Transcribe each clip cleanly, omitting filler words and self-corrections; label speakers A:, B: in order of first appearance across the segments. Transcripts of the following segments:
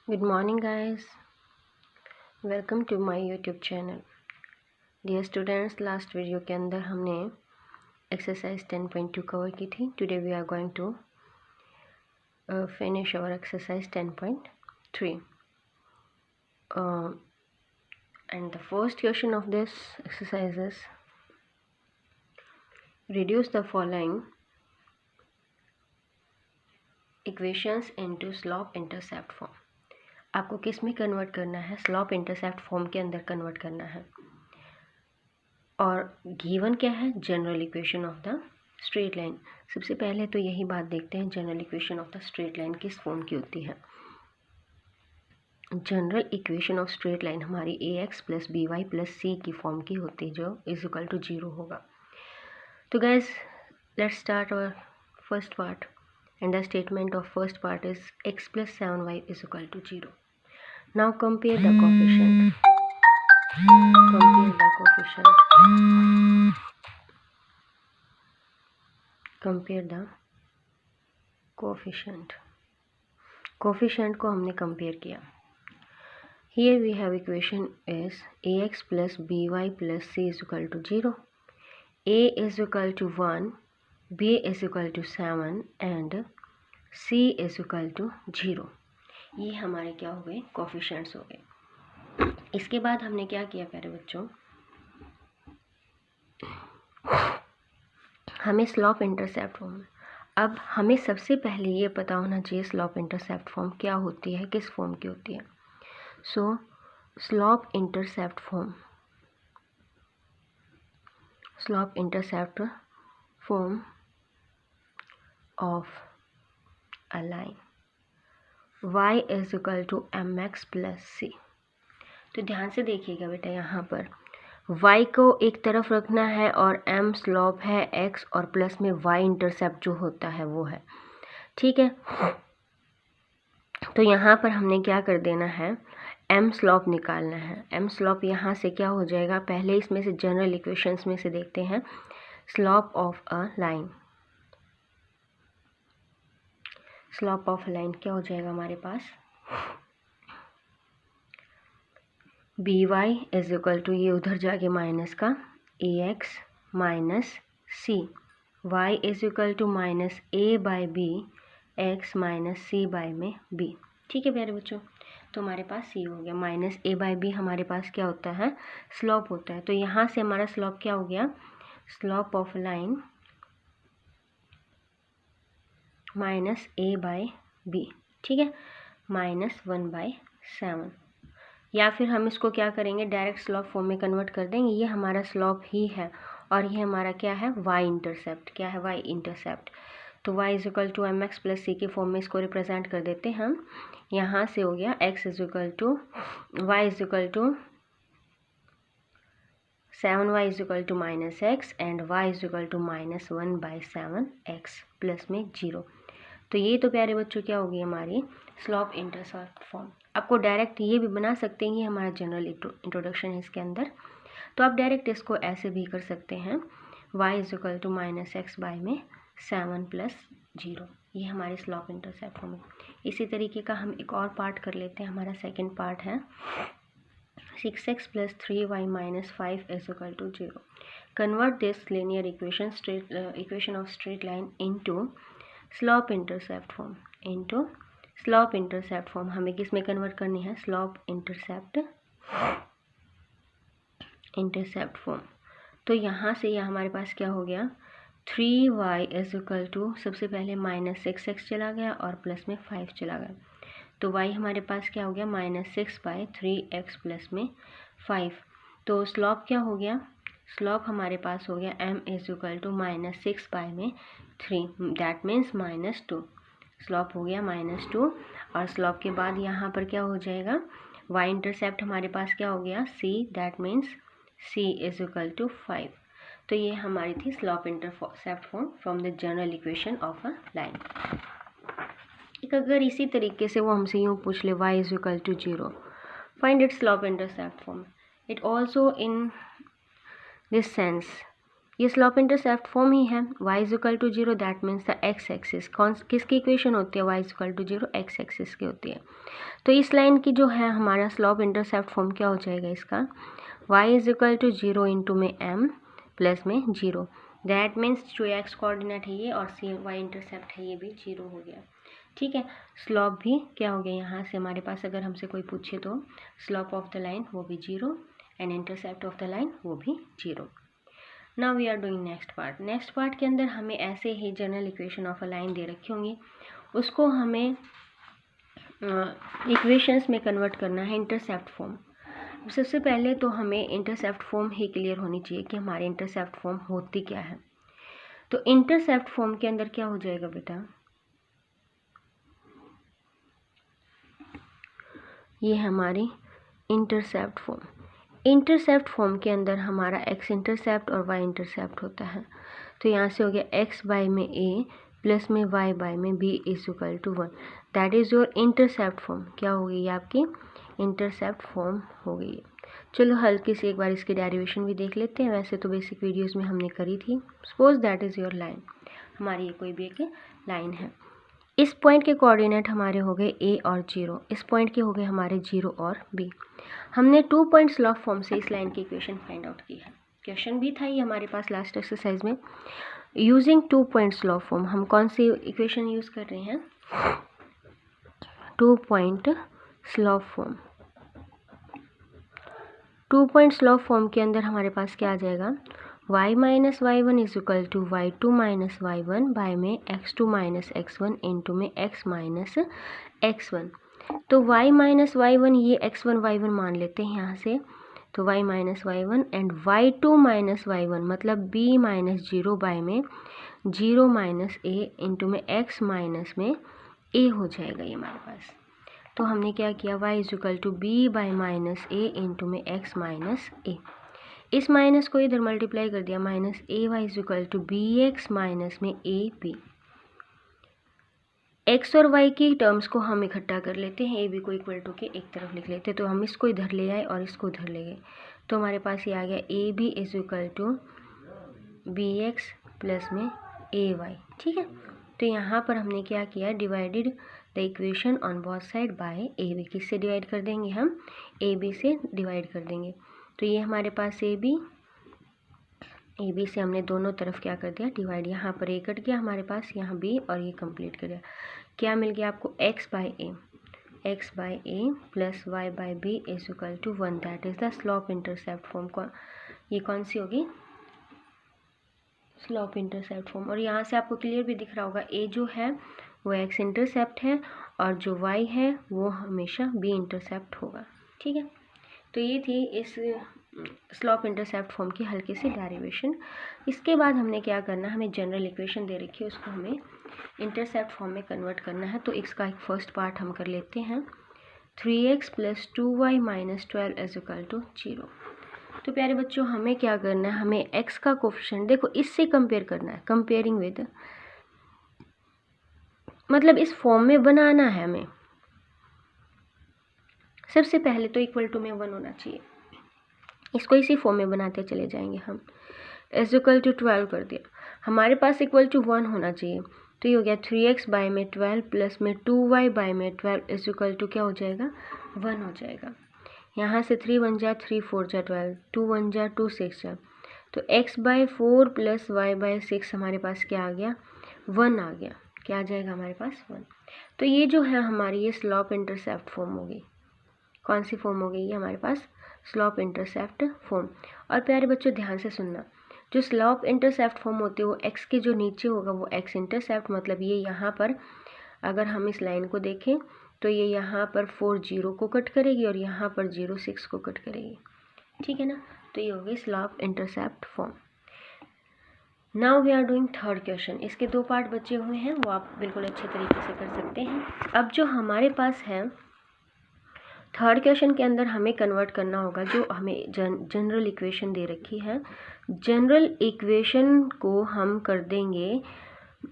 A: Good morning guys, welcome to my YouTube channel. Dear students, last video के अंदर हमने exercise 10.2 cover की थी। Today we are going to finish our exercise 10.3 and the first question of this exercise is reduce the following equations into slope intercept form। आपको किस में convert करना है? स्लॉप इंटरसेप्ट फॉर्म के अंदर कन्वर्ट करना है। और गिवन क्या है? General equation of the straight line. सबसे पहले तो यही बात देखते हैं, general equation of the straight line किस फॉर्म की होती है। General equation of straight line हमारी ax plus B Y plus c की फॉर्म की होती है, जो इज इक्वल टू 0 होगा। तो guys let's start our first part and the statement of first part is x plus 7y is equal to 0। Now compare the coefficient. Compare the coefficient. Coefficient को हमने compare किया। Here we have equation is ax plus by plus c is equal to 0, a is equal to 1, b is equal to 7 and c is equal to 0। ये हमारे क्या हो गए? Coefficients हो गए। इसके बाद हमने क्या किया प्यारे बच्चों? हमें स्लॉप इंटरसेप्ट फॉर्म, अब हमें सबसे पहले ये पता होना चाहिए स्लॉप इंटरसेप्ट फॉर्म क्या होती है, किस फॉर्म की होती है। So slope intercept form of a line y is equal to mx plus c। तो ध्यान से देखिएगा बेटा, यहाँ पर y को एक तरफ रखना है और m स्लॉप है x और प्लस में y इंटरसेप्ट जो होता है वो है, ठीक है। तो यहाँ पर हमने क्या कर देना है? m स्लॉप निकालना है। m स्लॉप यहाँ से क्या हो जाएगा? पहले इसमें से जनरल इक्वेशंस में से देखते हैं। Slope of a line, slope of line क्या हो जाएगा हमारे पास? B y is equal to, ये उधर जाके माइनस का ax minus c, y is equal to minus a by b, x minus c by में b। ठीक है प्यारे बच्चों, तो हमारे पास c हो गया। माइनस a बाई बी हमारे पास क्या होता है? स्लॉप होता है। तो यहाँ से हमारा स्लॉप क्या हो गया? Slope of line minus a by B, ठीक है, -1/7। या फिर हम इसको क्या करेंगे? डायरेक्ट स्लॉप फॉर्म में कन्वर्ट कर देंगे। ये हमारा स्लॉप ही है और ये हमारा क्या है? y intercept. क्या है? y intercept. तो y is equal to m x plus c के फॉर्म में इसको रिप्रेजेंट कर देते हैं हम। यहाँ से हो गया x is equal to Y is equal to 7y is equal to minus X and y is equal to -1/7x plus में 0। तो ये तो प्यारे बच्चों क्या होगी? हमारी स्लॉप इंटरसेप्ट फॉर्म। आपको डायरेक्ट ये भी बना सकते हैं, ये हमारा जनरल इंट्रोडक्शन है इसके अंदर। तो आप डायरेक्ट इसको ऐसे भी कर सकते हैं, y is equal to minus X by में 7 प्लस 0। ये हमारी स्लॉप इंटरसेप्ट फॉर्म है। इसी तरीके का हम एक और पार्ट कर लेते हैं। हमारा सेकेंड पार्ट है 6x plus 3y minus 5 is equal to 0। Convert this linear equation of straight line into slope intercept form. Into slope intercept form हमें किस में कन्वर्ट करनी है? Slope intercept form. तो यहाँ से यह हमारे पास क्या हो गया? 3y इज इक्वल टू, सबसे पहले -6x चला गया और प्लस में 5 चला गया। तो y हमारे पास क्या हो गया? -6/3x प्लस में 5। तो स्लॉप क्या हो गया? स्लॉप हमारे पास हो गया m is equal to -6/3, that means -2। Slope हो गया -2 और स्लॉप के बाद यहाँ पर क्या हो जाएगा? y इंटरसेप्ट हमारे पास क्या हो गया? c, that means c is equal to 5। तो ये हमारी थी slope intercept form from the general equation of a line. एक अगर इसी तरीके से वो हमसे यूँ पूछ ले y is equal to 0, find it slope intercept form. It also in this sense ये स्लोप इंटरसेप्ट फॉर्म ही है। y is equal to 0 that means the x axis किसकी इक्वेशन होती है, y is equal to 0 x axis की होती है। तो इस लाइन की जो है हमारा स्लोप इंटरसेप्ट फॉर्म क्या हो जाएगा इसका, y is equal to 0 into में m प्लस में 0 दैट मीन्स जो x कोऑर्डिनेट है ये और y इंटरसेप्ट है ये भी 0 हो गया। ठीक है, स्लोप भी क्या हो गया, यहाँ से हमारे पास अगर हमसे कोई पूछे तो स्लोप ऑफ द लाइन वो भी 0 and intercept of the line वो भी 0। Now we are doing next part. Next part के अंदर हमें ऐसे ही general equation of a line दे रखी होंगी, उसको हमें इक्वेशंस में कन्वर्ट करना है इंटरसेप्ट फॉर्म। सबसे पहले तो हमें इंटरसेप्ट फॉर्म ही क्लियर होनी चाहिए कि हमारी इंटरसेप्ट फॉर्म होती क्या है। तो इंटरसेप्ट फॉर्म के अंदर क्या हो जाएगा बेटा, ये हमारी इंटरसेप्ट फॉर्म। इंटरसेप्ट फॉर्म के अंदर हमारा x इंटरसेप्ट और y इंटरसेप्ट होता है। तो यहाँ से हो गया x बाय में a प्लस में y बाय में b is equal to 1, that is your intercept form. क्या हो गई आपकी इंटरसेप्ट फॉर्म हो गई है। चलो हल्की से एक बार इसकी डेरिवेशन भी देख लेते हैं, वैसे तो बेसिक वीडियोस में हमने करी थी। Suppose that is your line, हमारी ये कोई भी एक लाइन है। इस पॉइंट के कोऑर्डिनेट हमारे हो गए a और 0, इस पॉइंट के हो गए हमारे 0 और b। हमने 2 पॉइंट स्लोप फॉर्म से इस लाइन की इक्वेशन फाइंड आउट की है। क्वेश्चन भी था ये हमारे पास लास्ट एक्सरसाइज में। यूजिंग 2 पॉइंट स्लोप फॉर्म हम कौन सी इक्वेशन यूज़ कर रहे हैं, 2 point slope form. 2 point slope form के अंदर हमारे पास क्या आ जाएगा, y minus y1 is equal to y2 minus y1 by में x2 माइनस x1 इंटू में x माइनस x1। तो y माइनस y1 ये x1 y1 मान लेते हैं यहाँ से, तो y minus y1 and y2 minus y1 मतलब b माइनस 0 बाय में 0 माइनस a इंटू में x माइनस में a हो जाएगा ये हमारे पास। तो हमने क्या किया, y is equal to b by minus a into में x माइनस a। इस माइनस को इधर मल्टीप्लाई कर दिया, minus A Y is equal to B x minus में ए बी। एक्स और वाई की टर्म्स को हम इकट्ठा कर लेते हैं, ए बी को इक्वल टू के एक तरफ लिख लेते हैं। तो हम इसको इधर ले आए और इसको उधर ले गए, तो हमारे पास ये आ गया A B is equal to B X plus में ए वाई। ठीक है, तो यहाँ पर हमने क्या किया, divided the equation on both side by A B. किससे डिवाइड कर देंगे हम, ए बी से डिवाइड कर देंगे। तो ये हमारे पास ए बी से हमने दोनों तरफ क्या कर दिया, डिवाइड। यहाँ पर ए कट गया हमारे पास, यहाँ बी और ये कंप्लीट कर दिया। क्या मिल गया आपको, x by A plus y by B is equal to 1, that is the slope intercept form. ये कौन सी होगी, स्लोप इंटरसेप्ट फॉर्म। और यहाँ से आपको क्लियर भी दिख रहा होगा, a जो है वो x इंटरसेप्ट है और जो y है वो हमेशा b इंटरसेप्ट होगा। ठीक है, तो ये थी इस स्लोप इंटरसेप्ट फॉर्म की हल्की सी डेरिवेशन। इसके बाद हमने क्या करना, हमें जनरल इक्वेशन दे रखी है, उसको हमें इंटरसेप्ट फॉर्म में कन्वर्ट करना है। तो इसका एक फर्स्ट पार्ट हम कर लेते हैं, 3x plus 2y minus 12 is equal to 0। तो प्यारे बच्चों हमें क्या करना है, हमें x का कोफिशिएंट देखो इससे कंपेयर करना है, कंपेयरिंग विद मतलब इस फॉर्म में बनाना है हमें। सबसे पहले तो इक्वल टू में 1 होना चाहिए, इसको इसी फॉर्म में बनाते चले जाएंगे हम। इज इक्वल टू 12 कर दिया, हमारे पास इक्वल टू 1 होना चाहिए। तो ये हो गया 3x बाय में 12 प्लस में 2y बाय में 12 इज इक्वल टू क्या हो जाएगा, 1 हो जाएगा। यहाँ से 3 1 जा 3 4 जा 12, 2 1 जा 2 6 जा, तो x by 4 plus y by 6 हमारे पास क्या आ गया, 1 आ गया। क्या आ जाएगा हमारे पास, 1। तो ये जो है हमारी ये स्लोप इंटरसेप्ट फॉर्म होगी। कौन सी फॉर्म हो गई ये हमारे पास, स्लोप इंटरसेप्ट फॉर्म। और प्यारे बच्चों ध्यान से सुनना, जो स्लोप इंटरसेप्ट फॉर्म होती है वो x के जो नीचे होगा वो x इंटरसेप्ट, मतलब ये यहाँ पर अगर हम इस लाइन को देखें तो ये यहाँ पर 4 0 को कट करेगी और यहाँ पर 0 6 को कट करेगी। ठीक है ना, तो ये होगी slope intercept form. Now we are doing third question. इसके 2 पार्ट बचे हुए हैं, वो आप बिल्कुल अच्छे तरीके से कर सकते हैं। अब जो हमारे पास है थर्ड क्वेश्चन के अंदर हमें कन्वर्ट करना होगा, जो हमें जनरल इक्वेशन दे रखी है, जनरल इक्वेशन को हम कर देंगे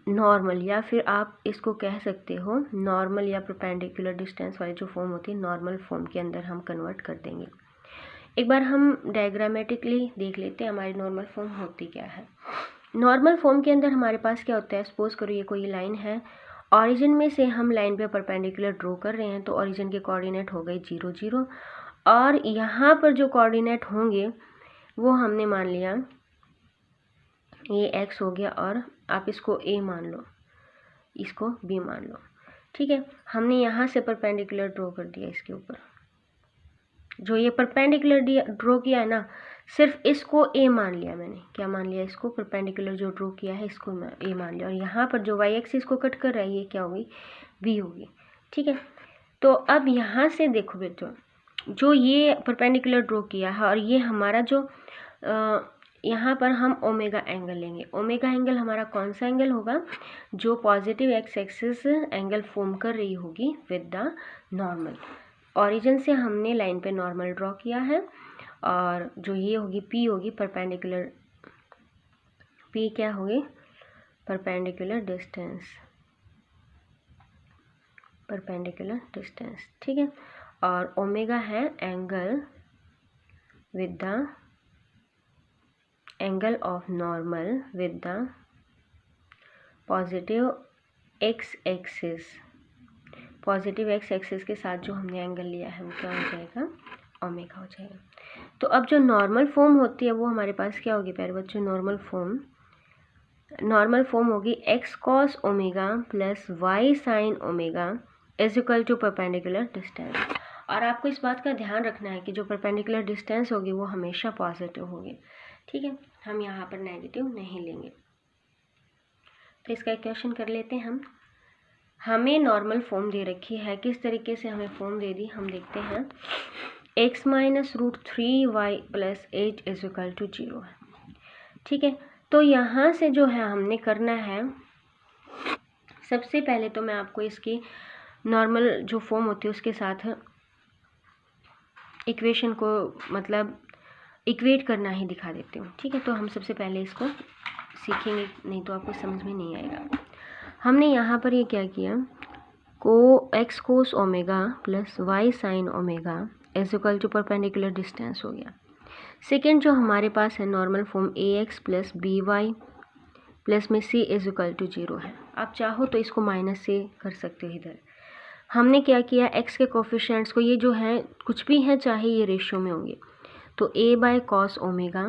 A: नॉर्मल, या फिर आप इसको कह सकते हो नॉर्मल या परपेंडिकुलर डिस्टेंस वाली जो फॉर्म होती है नॉर्मल फॉर्म के अंदर हम कन्वर्ट कर देंगे। एक बार हम डायग्रामेटिकली देख लेते हैं हमारी नॉर्मल फॉर्म होती क्या है। नॉर्मल फॉर्म के अंदर हमारे पास क्या होता है, सपोज करो ये कोई लाइन है, ओरिजिन में से हम लाइन पे परपेंडिकुलर ड्रॉ कर रहे हैं, तो ओरिजिन के कोऑर्डिनेट हो गए 0 0, और यहाँ पर जो कोऑर्डिनेट होंगे वो हमने मान लिया ये x हो गया, और आप इसको a मान लो, इसको b मान लो, ठीक है। हमने यहाँ से परपेंडिकुलर ड्रॉ कर दिया इसके ऊपर, जो ये परपेंडिकुलर ड्रॉ किया है ना, सिर्फ इसको a मान लिया मैंने, क्या मान लिया, इसको परपेंडिकुलर जो ड्रॉ किया है इसको मैं a मान लिया, और यहाँ पर जो y एक्सिस को कट कर रहा है ये क्या होगी, b होगी, ठीक है। तो अब यहाँ से देखो बच्चों, जो ये परपेंडिकुलर ड्रॉ किया है और ये हमारा जो यहाँ पर हम ओमेगा एंगल लेंगे। ओमेगा एंगल हमारा कौन सा एंगल होगा, जो positive x axis angle form कर रही होगी विद द नॉर्मल। ओरिजिन से हमने लाइन पे नॉर्मल ड्रॉ किया है, और जो ये होगी पी होगी परपेंडिकुलर, पी क्या होगी, परपेंडिकुलर डिस्टेंस, परपेंडिकुलर डिस्टेंस, ठीक है। और ओमेगा है angle with the angle of normal with the positive x axis, positive x axis के साथ जो हमने एंगल लिया है वो क्या हो जाएगा, ओमेगा हो जाएगा। तो अब जो नॉर्मल फॉर्म होती है वो हमारे पास क्या होगी प्यारे बच्चों, नॉर्मल फॉर्म होगी X cos omega plus Y sine omega is equal to perpendicular distance. और आपको इस बात का ध्यान रखना है कि जो परपेंडिकुलर डिस्टेंस होगी वो हमेशा पॉजिटिव होगी, ठीक है, हम यहाँ पर नेगेटिव नहीं लेंगे। तो इसका इक्वेशन कर लेते हैं हम। हमें नॉर्मल फॉर्म दे रखी है, किस तरीके से हमें फॉर्म दे दी हम देखते हैं। x minus root 3y plus 8 is equal to 0 है, ठीक है। तो यहाँ से जो है हमने करना है, सबसे पहले तो मैं आपको इसकी नॉर्मल जो फॉर्म होती है उसके साथ इक्वेशन को मतलब इक्वेट करना ही दिखा देती हूँ, ठीक है। तो हम सबसे पहले इसको सीखेंगे, नहीं तो आपको समझ में नहीं आएगा। हमने यहाँ पर ये क्या किया, x cos omega plus Y sine omega is equal to perpendicular distance हो गया। सेकेंड जो हमारे पास है normal form a x plus B Y plus में सी इज इक्वल टू 0 है। आप चाहो तो इसको माइनस से कर सकते हो। इधर हमने क्या किया, एक्स के कोफिशिएंट्स को, ये जो है कुछ भी है चाहे ये रेशियो में होंगे, तो a by cos omega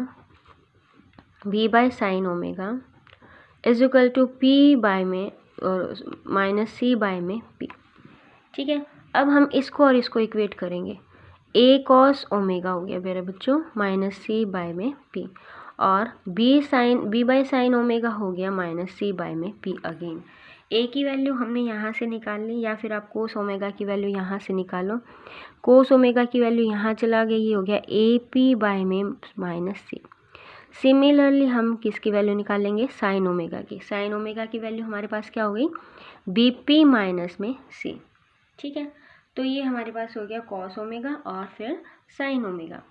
A: b by sine omega is equal to p by में और माइनस c बाय में p, ठीक है। अब हम इसको और इसको इक्वेट करेंगे, a कॉस ओमेगा हो गया मेरे बच्चों माइनस c बाय में p, और b बाय साइन ओमेगा हो गया माइनस c बाय में p अगेन। a की वैल्यू हमने यहाँ से निकाल ली, या फिर आप कोस ओमेगा की वैल्यू यहाँ से निकालो, कोस ओमेगा की वैल्यू यहाँ चला गई, ये हो गया ए पी बाय में माइनस सी। सिमिलरली हम किसकी वैल्यू निकालेंगे, साइन ओमेगा की। साइन ओमेगा की वैल्यू हमारे पास क्या हो गई, बी पी माइनस में सी, ठीक है। तो ये हमारे पास हो गया कॉस ओमेगा और फिर साइन ओमेगा।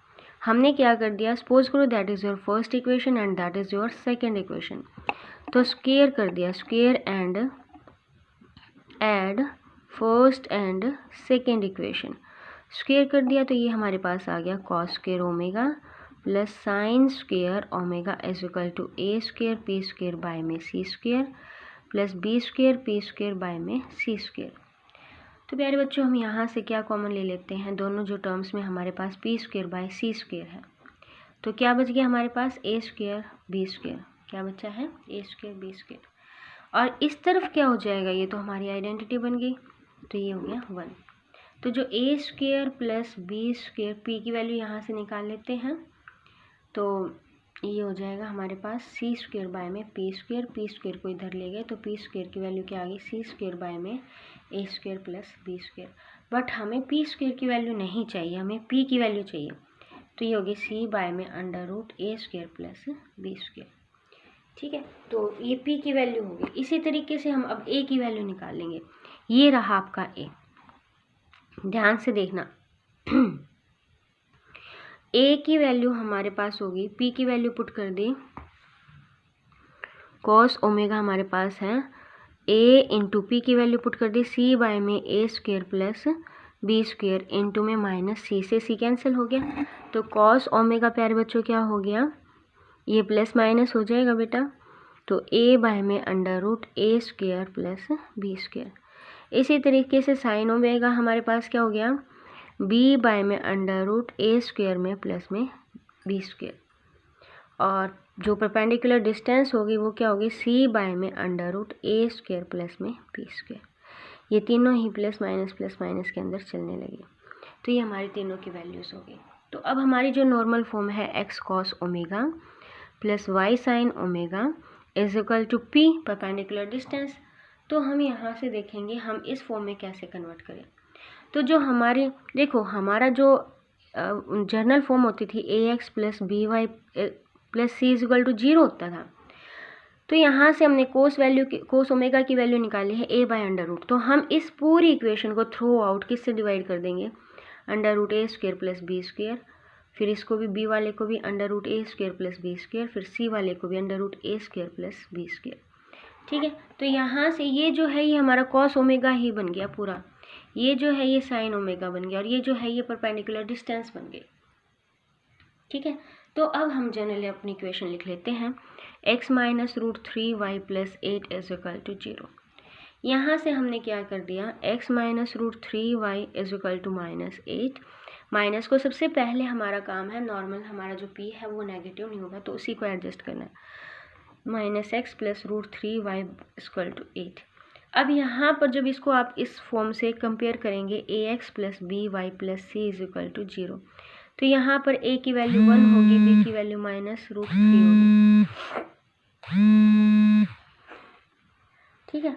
A: हमने क्या कर दिया, सपोज करो that is your first equation and that is your second equation, तो स्क्वायर कर दिया, square and add first and second equation, square कर दिया तो ये हमारे पास आ गया cos square omega plus sine square omega is equal to a square p square by में c square plus b square p square by में सी स्क्वायर। तो प्यारे बच्चों हम यहाँ से क्या कॉमन ले लेते हैं, दोनों जो टर्म्स में हमारे पास p square by c square है, तो क्या बच गया हमारे पास ए स्क्वायर बी स्क्वायर, क्या बचा है ए स्क्वायर बी स्क्वायर, और इस तरफ क्या हो जाएगा, ये तो हमारी आइडेंटिटी बन गई, तो ये हो गया 1। तो जो a square plus b square, p की वैल्यू यहाँ से निकाल लेते हैं, तो ये हो जाएगा हमारे पास सी स्क्वायर बाय में पी स्क्वायर को इधर ले गए तो पी स्क्वायर की वैल्यू क्या आ गई, सी स्क्वायर बाय में a square plus b square. But हमें पी स्क्वायर की वैल्यू नहीं चाहिए, हमें पी की वैल्यू चाहिए, तो ये होगी सी बाय में अंडर रूट ए स्क्वायर प्लस बी स्क्वायर, ठीक है। तो ये p की वैल्यू होगी। इसी तरीके से हम अब a की वैल्यू निकाल लेंगे, ये रहा आपका a, ध्यान से देखना a की वैल्यू हमारे पास होगी, p की वैल्यू पुट कर दी, कॉस ओमेगा हमारे पास है a इंटू पी की वैल्यू पुट कर दी, c बाय में a square plus B square into में माइनस सी से सी कैंसिल हो गया, तो कॉस ओमेगा प्यारे बच्चों क्या हो गया, ये प्लस माइनस हो जाएगा बेटा, तो ए बाय में अंडर रूट ए स्क्वेयर प्लस बी स्क्वेयर। इसी तरीके से साइन ओमेगा हमारे पास क्या हो गया, बी बाय में अंडर रूट ए स्क्वेयर में प्लस में बी स्क्वेयर, और जो परपेंडिकुलर डिस्टेंस होगी वो क्या होगी, सी बाय में अंडर रूट ए स्क्वेयर प्लस में बी स्क्वेयर। ये तीनों ही प्लस माइनस के अंदर चलने लगी, तो ये हमारी तीनों की वैल्यूज़ होगी। तो अब हमारी जो नॉर्मल फॉर्म है X cos omega plus Y sine omega is equal to P perpendicular distance, तो हम यहाँ से देखेंगे हम इस फॉर्म में कैसे कन्वर्ट करें। तो जो हमारी देखो हमारा जो जर्नल फॉर्म होती थी a x plus B Y plus C is equal to 0 होता था, तो यहाँ से हमने कोस ओमेगा की वैल्यू निकाली है ए बाय अंडर रूट, तो हम इस पूरी इक्वेशन को थ्रू आउट किससे डिवाइड कर देंगे, अंडर रूट ए स्क्वेयर प्लस बी स्क्वेयर, फिर इसको भी बी वाले को भी अंडर रूट ए स्क्वेयर प्लस बी स्क्वेयर, फिर सी वाले को भी अंडर रूट ए स्क्वेयर प्लस बी स्क्वेयर। ठीक है, तो यहाँ से ये जो है ये हमारा कॉस ओमेगा ही बन गया पूरा, ये जो है ये साइन ओमेगा बन गया, और ये जो है ये परपेंडिकुलर डिस्टेंस बन गई। ठीक है, तो अब हम जनरली अपनी इक्वेशन लिख लेते हैं, x minus root 3y plus 8 is equal to 0। यहाँ से हमने क्या कर दिया, x minus root 3y is equal to minus 8, minus को सबसे पहले हमारा काम है नॉर्मल, हमारा जो p है वो नेगेटिव नहीं होगा तो उसी को एडजस्ट करना है, minus X plus root 3y equal to 8। अब यहाँ पर जब इसको आप इस फॉर्म से कंपेयर करेंगे ax plus B Y plus C is equal to 0, तो यहाँ पर a की वैल्यू 1 होगी, b की वैल्यू माइनस रूट 3 होगी। ठीक है,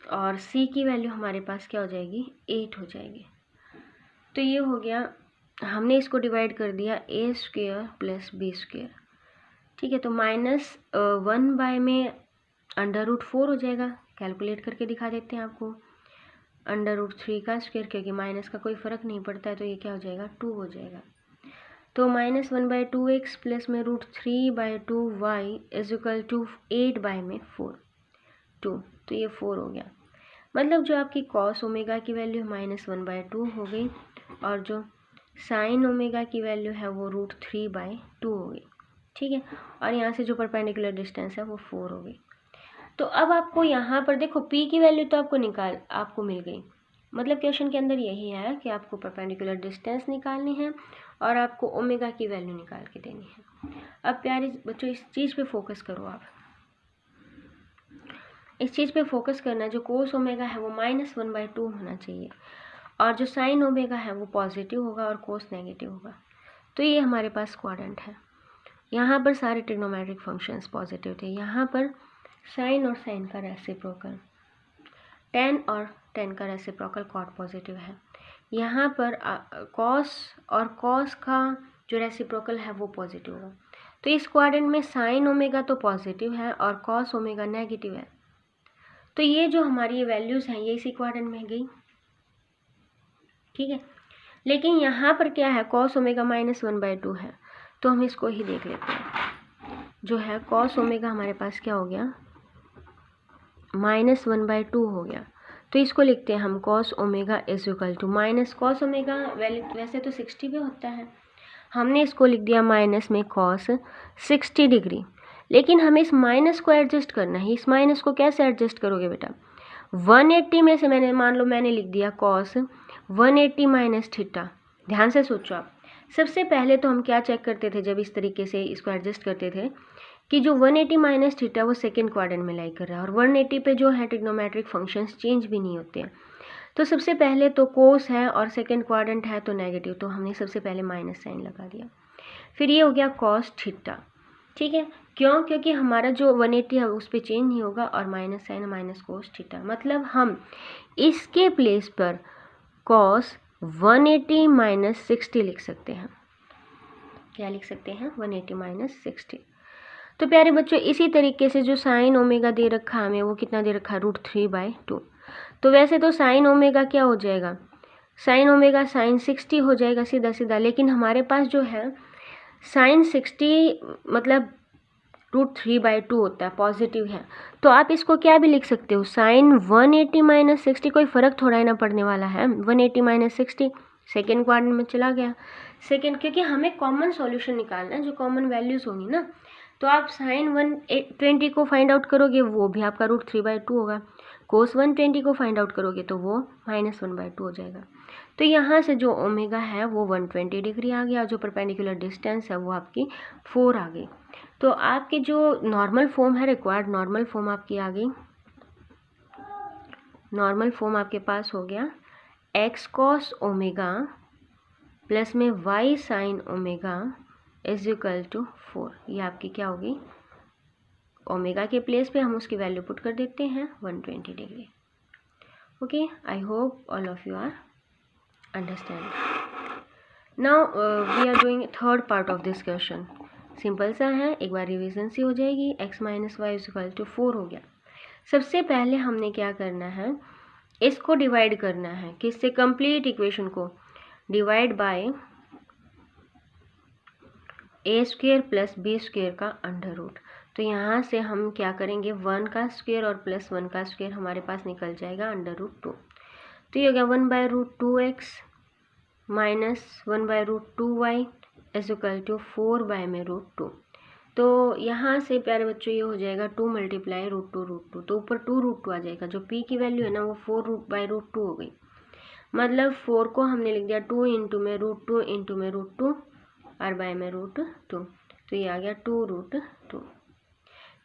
A: और c की वैल्यू हमारे पास क्या हो जाएगी, 8 हो जाएगी। तो ये हो गया, हमने इसको डिवाइड कर दिया a square plus B square. ठीक है, तो माइनस 1 बाय में अंडर रूट 4 हो जाएगा, कैलकुलेट करके दिखा देते हैं आपको, अंडर रूट 3 का स्क्वेयर, क्योंकि माइनस का कोई फ़र्क नहीं पड़ता है, तो ये क्या हो जाएगा, 2 हो जाएगा। तो माइनस 1 बाई 2x प्लस में root 3 by 2y is equal to 8 by में 4 2, तो ये 4 हो गया। मतलब जो आपकी कॉस ओमेगा की वैल्यू माइनस 1 बाई 2 हो गई, और जो साइन ओमेगा की वैल्यू है वो रूट 3 बाई 2 हो गई। ठीक है, और यहाँ से जो परपेंडिकुलर डिस्टेंस है वो 4 हो गई। तो अब आपको यहाँ पर देखो p की वैल्यू तो आपको मिल गई, मतलब क्वेश्चन के अंदर यही है कि आपको परपेंडिकुलर डिस्टेंस निकालनी है और आपको ओमेगा की वैल्यू निकाल के देनी है। अब प्यारे बच्चों इस चीज़ पे फोकस करो, आप इस चीज़ पे फोकस करना, जो कोस ओमेगा है वो माइनस 1 बाई 2 होना चाहिए, और जो साइन ओमेगा है वो पॉजिटिव होगा और कोस नेगेटिव होगा। तो ये हमारे पास क्वाड्रेंट है, यहाँ पर सारे ट्रिग्नोमेट्रिक फंक्शंस पॉजिटिव थे, यहाँ पर साइन और साइन का रेसिप्रोकल, टेन और टेन का रेसिप्रोकल कॉट पॉजिटिव है, यहाँ पर कॉस और कॉस का जो रेसिप्रोकल है वो पॉजिटिव होगा। तो इस क्वाड्रेंट में साइन ओमेगा तो पॉजिटिव है और कॉस ओमेगा नेगेटिव है, तो ये जो हमारी ये वैल्यूज़ हैं ये इसी क्वाड्रेंट में गई। ठीक है, लेकिन यहाँ पर क्या है, कॉस ओमेगा माइनस 1 बाई 2 है, तो हम इसको ही देख लेते हैं। जो है कॉस ओमेगा हमारे पास क्या हो गया, माइनस 1 बाई 2 हो गया, तो इसको लिखते हैं हम cos omega is equal to minus, cos omega वैसे तो 60 पे होता है, हमने इसको लिख दिया माइनस में कॉस 60 डिग्री, लेकिन हमें इस माइनस को एडजस्ट करना है। इस माइनस को कैसे एडजस्ट करोगे बेटा, 180 में से मैंने लिख दिया कॉस 180 माइनस थीटा। ध्यान से सोचो आप, सबसे पहले तो हम क्या चेक करते थे जब इस तरीके से इसको एडजस्ट करते थे कि जो 180 माइनस थीटा वो सेकेंड क्वाड्रेंट में लाई कर रहा है, और 180 पे जो है ट्रिग्नोमेट्रिक फंक्शंस चेंज भी नहीं होते हैं। तो सबसे पहले तो कोस है और सेकेंड क्वाड्रेंट है तो नेगेटिव, तो हमने सबसे पहले माइनस साइन लगा दिया। फिर ये हो गया कॉस थीटा। ठीक है, क्यों, क्योंकि हमारा जो 180 है उस पर चेंज नहीं होगा, और minus sine minus cos theta, मतलब हम इसके प्लेस पर कॉस 180 माइनस 60 लिख सकते हैं। क्या लिख सकते हैं, 180 माइनस 60। तो प्यारे बच्चों इसी तरीके से जो साइन ओमेगा दे रखा हमें वो कितना दे रखा, रूट 3 बाई 2। तो वैसे तो साइन ओमेगा क्या हो जाएगा, साइन ओमेगा साइन 60 हो जाएगा सीधा सीधा, लेकिन हमारे पास जो है साइन 60 मतलब √3/2 होता है, पॉजिटिव है। तो आप इसको क्या भी लिख सकते हो, साइन 180 माइनस 60, कोई फ़र्क थोड़ा ही ना पड़ने वाला है। 180 माइनस 60 सेकेंड क्वाड्रेंट में चला गया सेकेंड, क्योंकि हमें कॉमन सॉल्यूशन निकालना है, जो कॉमन वैल्यूज़ होंगी ना। तो आप साइन 120 को फाइंड आउट करोगे, वो भी आपका √3/2 होगा। कोस 120 को फाइंड आउट करोगे तो वो -1/2 हो जाएगा। तो यहाँ से जो ओमेगा है वो 120 डिग्री आ गया, जो परपेंडिकुलर डिस्टेंस है वो आपकी 4 आ गई। तो आपकी जो नॉर्मल फॉर्म है, रिक्वायर्ड नॉर्मल फॉर्म आपकी आ गई। नॉर्मल फॉर्म आपके पास हो गया x cos ओमेगा प्लस में y sin omega is equal to 4। ये आपकी क्या होगी, ओमेगा के प्लेस पे हम उसकी वैल्यू पुट कर देते हैं 120 degree. Okay, I hope all of you are understand. Now we are doing third part of this question. Simple सा है, एक बार रिवीजन सी हो जाएगी। x minus Y is equal to 4 हो गया। सबसे पहले हमने क्या करना है, इसको डिवाइड करना है, किससे, कंप्लीट इक्वेशन को divide by a² plus b² का अंडर रूट। तो यहाँ से हम क्या करेंगे, 1 का स्क्वायर और प्लस 1 का स्क्वायर हमारे पास निकल जाएगा अंडर रूट 2। तो ये हो गया 1/√2x minus 1/√2y is equal to 4/√2। तो यहाँ से प्यारे बच्चों ये हो जाएगा 2 मल्टीप्लाई √2 तो ऊपर 2√2 आ जाएगा। जो p की वैल्यू है ना वो 4/√2 हो गई। मतलब 4 को हमने लिख दिया 2 इंटू में √2 इंटू में √2 और बाय में √2। तो ये आ गया 2√2।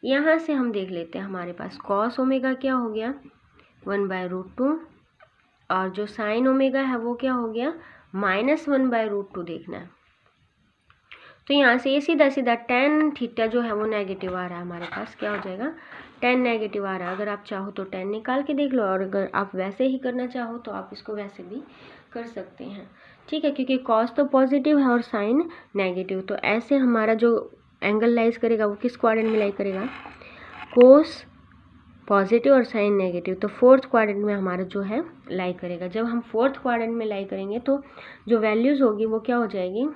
A: यहाँ से हम देख लेते हैं, हमारे पास कॉस ओमेगा क्या हो गया 1/√2 और जो साइन ओमेगा है वो क्या हो गया -1/√2 देखना है। तो यहाँ से ये सीधा सीधा tan थीटा जो है वो नेगेटिव आ रहा है, हमारे पास क्या हो जाएगा tan नेगेटिव आ रहा है। अगर आप चाहो तो tan निकाल के देख लो, और अगर आप वैसे ही करना चाहो तो आप इसको वैसे भी कर सकते हैं, ठीक है, क्योंकि cos तो पॉजिटिव है और साइन नेगेटिव। तो ऐसे हमारा जो एंगल लाइज करेगा वो किस क्वाड्रेंट में लाई करेगा, कोस पॉजिटिव और साइन नेगेटिव। तो फोर्थ क्वाड्रेंट में हमारा जो है लाई करेगा। जब हम फोर्थ क्वाड्रेंट में लाई करेंगे तो जो वैल्यूज़ होगी वो क्या हो जाएगी,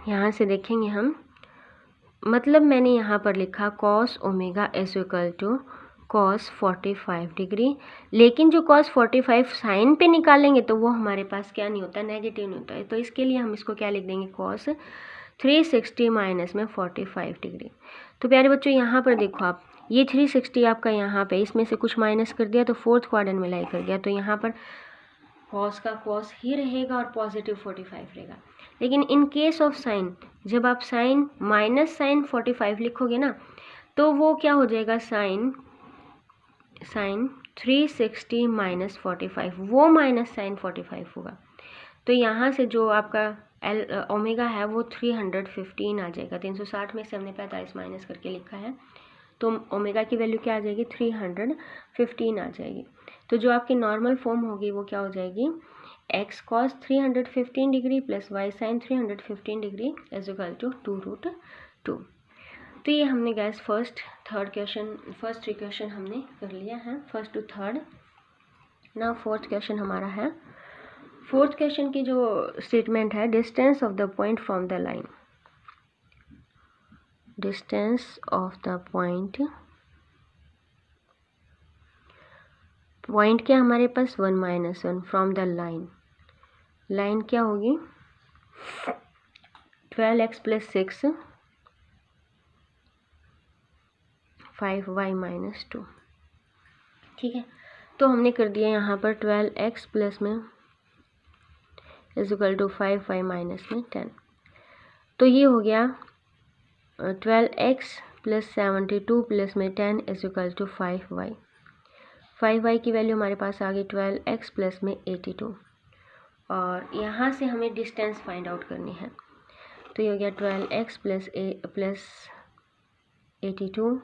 A: यहाँ से देखेंगे हम, मतलब मैंने यहाँ पर लिखा cos omega is equal to cos 45 degree, लेकिन जो cos 45 साइन पे निकालेंगे तो वो हमारे पास क्या नहीं होता, नेगेटिव नहीं होता है। तो इसके लिए हम इसको क्या लिख देंगे, cos 360 माइनस में 45 डिग्री। तो प्यारे बच्चों यहाँ पर देखो आप, ये 360 आपका यहाँ पे इसमें से कुछ माइनस कर दिया तो फोर्थ क्वाड्रेंट में लाई कर गया। तो यहाँ पर cos का cos ही रहेगा और पॉजिटिव 45 रहेगा। लेकिन इन केस ऑफ साइन, जब आप साइन माइनस साइन 45 लिखोगे ना तो वो क्या हो जाएगा, साइन 360 माइनस 45, वो माइनस साइन 45 होगा। तो यहाँ से जो आपका ओमेगा है वो 315 आ जाएगा। 360 में से हमने 45 माइनस करके लिखा है, तो ओमेगा की वैल्यू क्या आ जाएगी, 315 आ जाएगी। तो जो आपकी नॉर्मल फॉर्म होगी वो क्या हो जाएगी, x cos 315 degree plus y sin 315 degree is equal to 2√2। तो ये हमने गैस फर्स्ट थ्री क्वेश्चन हमने कर लिया है, फर्स्ट टू थर्ड। ना फोर्थ क्वेश्चन हमारा है। फोर्थ क्वेश्चन की जो स्टेटमेंट है, distance of the point from the line, distance of the point क्या हमारे पास 1 - 1 फ्रॉम द लाइन क्या होगी 12x + 6 5y - 2, ठीक है। तो हमने कर दिया यहाँ पर 12x प्लस में is equal to 5y minus में 10। तो ये हो गया 12x प्लस 72 प्लस में 10 is equal to 5y। 5y की वैल्यू हमारे पास आ गई 12x प्लस में 82, और यहाँ से हमें डिस्टेंस फाइंड आउट करनी है। तो ये हो गया 12x प्लस 82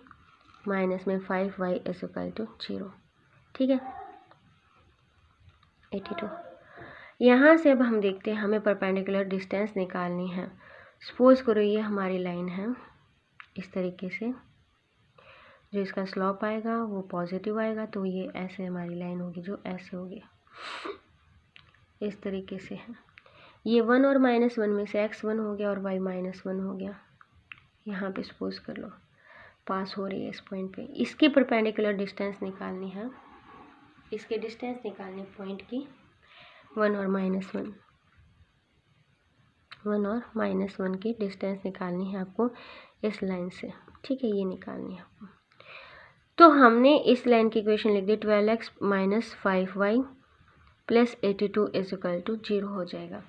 A: माइनस में 5y इज इक्वल टू 0, ठीक है 82। यहाँ से अब हम देखते हैं, हमें परपेंडिकुलर डिस्टेंस निकालनी है। सपोज करो ये हमारी लाइन है, इस तरीके से जो इसका स्लॉप आएगा वो पॉजिटिव आएगा, तो ये ऐसे हमारी लाइन होगी जो ऐसे होगी, इस तरीके से है। ये 1 और -1 में से x 1 हो गया और y -1 हो गया, यहाँ पे सपोज कर लो पास हो रही है इस पॉइंट पे, इसकी परपेंडिकुलर डिस्टेंस निकालनी है, इसके डिस्टेंस निकालनी पॉइंट की 1 और -1, 1 और -1 की डिस्टेंस निकालनी है आपको इस लाइन से, ठीक है, ये निकालनी है आपको। तो हमने इस लाइन की इक्वेशन लिख दी 12x - 5y + 82 = 0 हो जाएगा,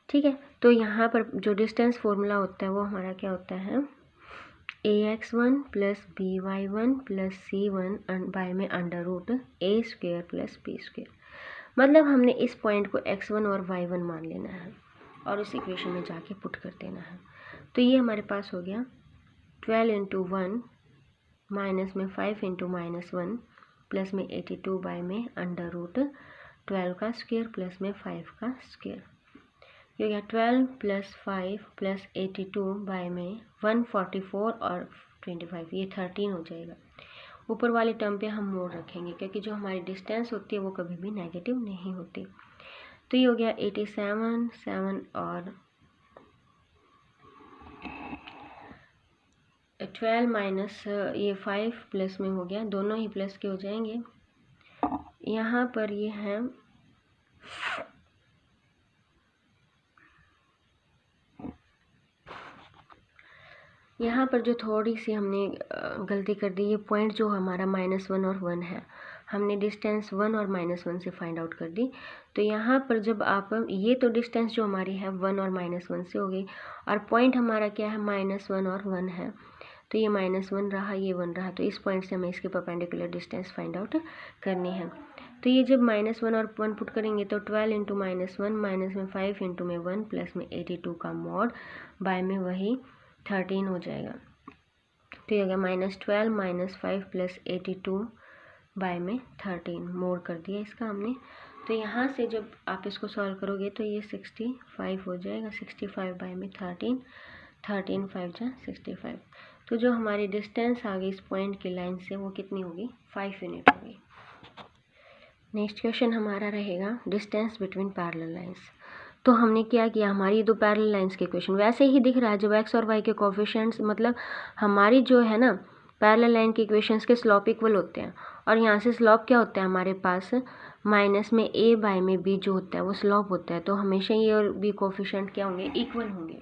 A: ठीक है। तो यहाँ पर जो डिस्टेंस फॉर्मूला होता है वो हमारा क्या होता है, ax1 + by1 + c1 बाय में √a² + b²। मतलब हमने इस पॉइंट को x1 और y1 मान लेना है और उस इक्वेशन में जाके पुट कर देना है। तो ये हमारे पास हो गया 12 × 1 माइनस में 5 × -1 प्लस में 82 बाय में √12 का स्क्वायर प्लस में 5 का स्क्वायर, ये हो गया 12 + 5 + 82 बाय में 144 और 25, ये 13 हो जाएगा। ऊपर वाले टर्म पे हम मोड़ रखेंगे क्योंकि जो हमारी डिस्टेंस होती है वो कभी भी नेगेटिव नहीं होती। तो ये हो गया 87, 7 और 12 माइनस ये 5 प्लस में हो गया, दोनों ही प्लस के हो जाएंगे। यहाँ पर ये है यहाँ पर जो थोड़ी सी हमने गलती कर दी, ये पॉइंट जो हमारा -1 और 1 है, हमने डिस्टेंस 1 और -1 से फाइंड आउट कर दी। तो यहाँ पर जब आप ये तो डिस्टेंस जो हमारी है 1 और -1 से हो गई, और पॉइंट हमारा क्या है -1 और 1 है, तो ये -1 रहा, ये 1 रहा, तो इस पॉइंट से हमें इसके परपेंडिकुलर डिस्टेंस फाइंड आउट करनी है। तो ये जब -1 और 1 पुट करेंगे तो 12 × -1 माइनस में 5 × में 1 प्लस में 82 का मॉड बाय में वही 13 हो जाएगा। तो ये हो गया -12 - 5 + 82 बाय में 13, मोड कर दिया इसका हमने। तो यहाँ से जब आप इसको सॉल्व करोगे तो ये 65 हो जाएगा, 65 बाय में 13, 13 5 जा 65। तो जो हमारी डिस्टेंस आ गई इस पॉइंट की लाइन से वो कितनी होगी, 5 यूनिट होगी। नेक्स्ट क्वेश्चन हमारा रहेगा डिस्टेंस बिटवीन पैरेलल लाइंस। तो हमने क्या किया, हमारी दो पैरेलल लाइंस के इक्वेशन वैसे ही दिख रहा है, जब x और y के कोफिशिएंट्स मतलब हमारी जो है ना पैरेलल लाइन के इक्वेशंस के स्लॉप इक्वल होते हैं, और यहाँ से स्लॉप क्या होता है हमारे पास माइनस में a बाय में b जो होता है वो स्लॉप होता है, तो हमेशा ये और b कोफिशिएंट क्या होंगे, इक्वल होंगे।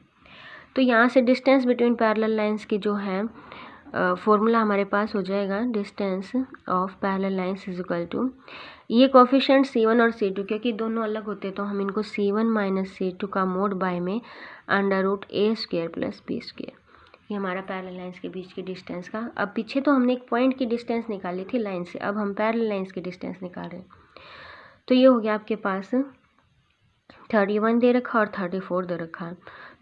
A: तो यहाँ से डिस्टेंस बिटवीन पैरेलल लाइंस की जो है फॉर्मूला हमारे पास हो जाएगा, distance of parallel lines is equal to ये कोफिशिएंट C1 और C2, क्योंकि दोनों अलग होते हैं तो हम इनको C1 - C2 का मोड बाय में √a² + b², ये हमारा पैरेलल लाइंस के बीच की डिस्टेंस का। अब पीछे तो हमने एक पॉइंट की डिस्टेंस निकाली थी लाइन से, अब हम पैरेलल लाइंस की डिस्टेंस निकाल रहे हैं। तो ये हो गया आपके पास 31 दे रखा और 34 दे रखा,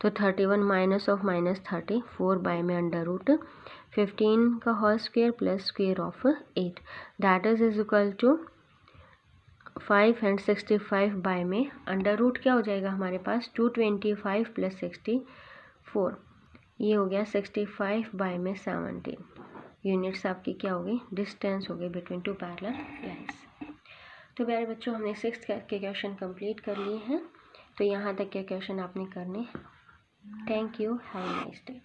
A: तो 31 माइनस ऑफ -34 बाय में √15 का whole square plus square of 8, that is equal to 5 and 65 by में √ क्या हो जाएगा हमारे पास 225 + 64, ये हो गया 65 बाय में 70 यूनिट्स आपकी क्या होगी, डिस्टेंस हो गई बिटवीन टू पैरेलल लाइंस। तो प्यारे बच्चों हमने 6th के क्वेश्चन कंप्लीट कर लिए हैं, तो यहाँ तक के क्वेश्चन आपने करने। Thank you, have a nice day.